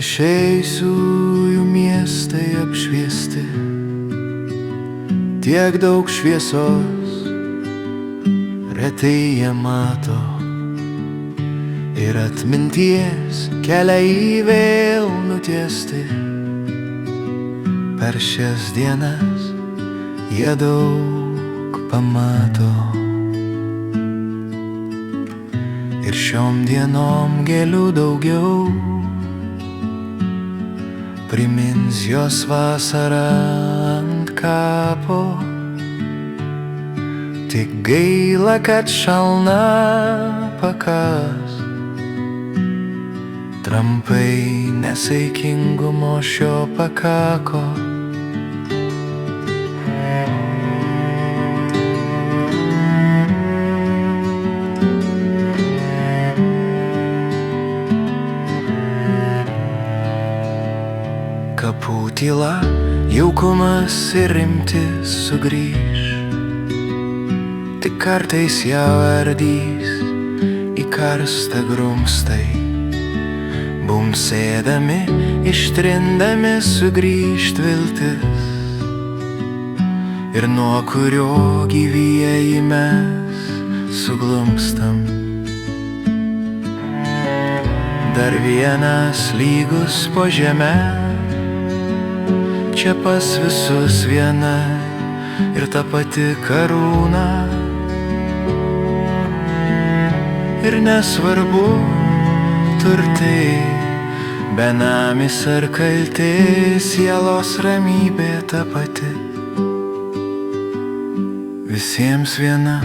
išeisiųjų miestai apšviesti, tiek daug šviesos retai jie mato, ir atminties keliai vėl nutiesti. Per šias dienas jie daug pamato, ir šiom dienom gėlių daugiau primins jos vasarą ant kapo. Tik gaila, kad šalna pakas, trumpai nesaikingumo šio pakako. Kapų tyla, jaukumas ir rimtis sugrįž, tik kartais ją ardys į karstą grumstai. Bumsėdami, ištrindami sugrįžt viltis, ir nuo kurio gyvieji mes suglumstam. Dar vienas lygus po žemę, čia pas visus viena ir ta pati karūna. Ir nesvarbu turtai, benamis ar kaltė, sielos ramybė ta pati, visiems viena.